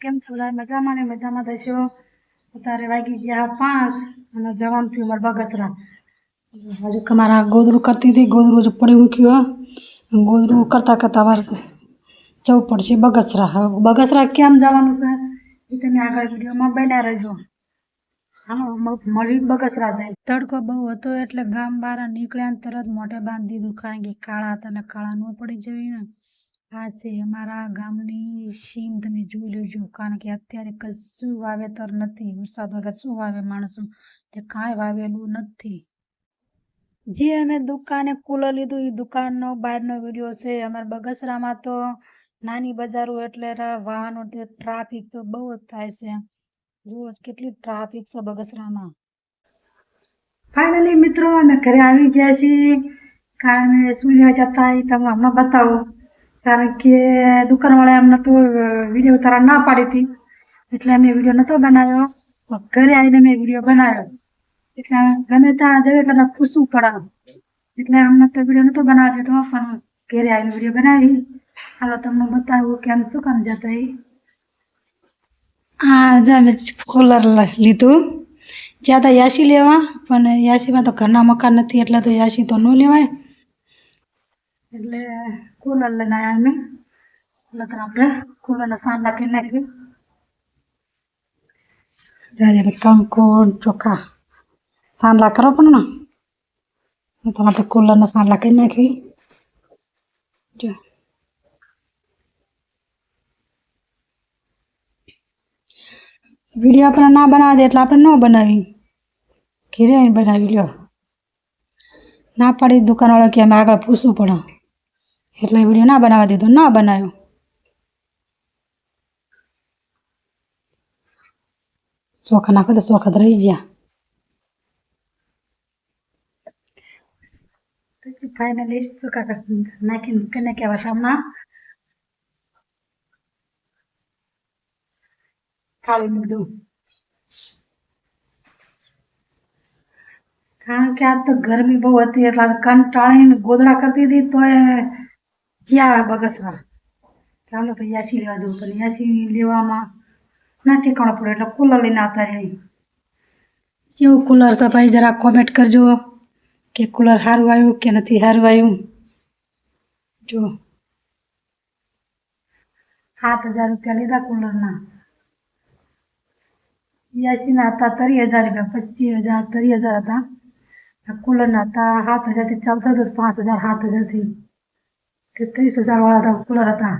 કેમ છો બધા મજામાં ને મજામાં થશો? અત્યારે વાગી ગયા 5 અને જવાનું થયું મારા બગસરા. હજુ તમારા ગોદરું કરતી હતી, ગોદરું હજુ પડી મૂક્યું. ગોદરું કરતાં કરતાં વાર જવું પડશે બગસરા. હવે બગસરા કેમ જવાનું છે એ તમે આગળ વિડીયોમાં બન્યા રહેજો. હાલો મળી બગસરા જાય. તડકો બહુ હતો એટલે ગામ બહાર નીકળ્યા ને તરત મોઢે બાંધી દીધું, કારણ કે કાળા હતા ને કાળા ન પડી જવી ને. આ છે અમારા ગામની સીમ, તમે જોઈ લેજો, કારણ કે અત્યારે કશું વાવેતર નથી. વરસાદ વગર શું વાવે માણસો, એટલે કાંઈ વાવેલું નથી. જે અમે દુકાને કુલર લીધું એ દુકાનનો બહારનો વિડીયો છે. અમારા બગસરામાં તો નાની બજારો એટલે વાહનો ટ્રાફિક તો બહુ જ થાય છે. રોજ કેટલી ટ્રાફિક છે બગસરામાં. ફાઇનલી મિત્રો અમે ઘરે આવી ગયા છીએ. કારણ કે શું લેવા જતા એ તમને હમણાં બતાવું. કારણ કે દુકાનવાળા અમને તો વિડીયો ઉતારવા ના પાડી હતી, એટલે અમે વિડીયો નહોતો બનાવ્યો. ઘરે આવીને મેં વિડીયો બનાવ્યો. એટલે ગમે ત્યાં જઈએ એટલે પૂછવું પડે, એટલે અમને તો વિડીયો નહોતો બનાવવા દીધો, પણ ઘરે આવીને વિડીયો બનાવી. હાલો તમને બતાવું કે અમે શું કામ જતા એ. આજે અમે કુલર લીધું. જ્યાં હતા યાસી લેવા, પણ યાસીમાં તો ઘરના મકાન નથી, એટલે તો યાસી તો ન લેવાય. એટલે કુલર લઈને આવ્યા અમે. એટલે આપણે કુલરના સાંડા કરી નાખ્યું. જ્યારે કંકુ ચોખા સાંડલા કરો પણ ને તો આપણે કુલરના સાંડલા કરી નાખવી. જો વિડીયો આપણે ના બનાવી દે એટલે આપણે ન બનાવી, ઘેરે આવીને બનાવી લ્યો. ના પાડી દુકાનવાળા કે અમે આગળ પૂછવું પડે, એટલે વિડીયો ના બનાવવા દીધો, ના બનાવ્યો. ચોખા નાખો તો ચોખા તો રહી ગયા. ફાઇનલી ચોખા નાખીને કને કહેવા સામના થાળી મૂકી દઉં. કારણ કે આજ તો ગરમી બહુ હતી, એટલે કંટાળીને ગોદડા કરતી હતી. તો એ ગયા બગસરા ચાલો ભાઈ યાસી લેવા દઉં, પણ યાસી લેવામાં ના ઠેકાણો પડ્યો, એટલે કુલર લઈને આવતા રહી. કેવું કુલર છે ભાઈ, જરા કોમેન્ટ કરજો કે કુલર સારું આવ્યું કે નથી સારું આવ્યું. જો 7,000 રૂપિયા લીધા કુલરના. યાસીના હતા 30,000 રૂપિયા, 25,000 30,000 હતા. કુલરના હતા 7,000થી ચાલતા હતા, 5,000 7,000થી 30,000 વાળા હતા કુલર હતા.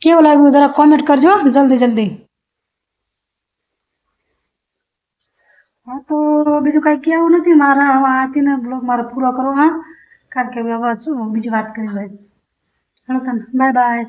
કેવું લાગ્યું જરા કોમેન્ટ કરજો જલ્દી જલ્દી. હા તો બીજું કાંઈ કહેવું નથી મારા. હવે આથી બ્લોગ મારો પૂરો કરો. હા, કારણ કે હવે શું બીજી વાત કરી હોય. ચાલો તને બાય બાય.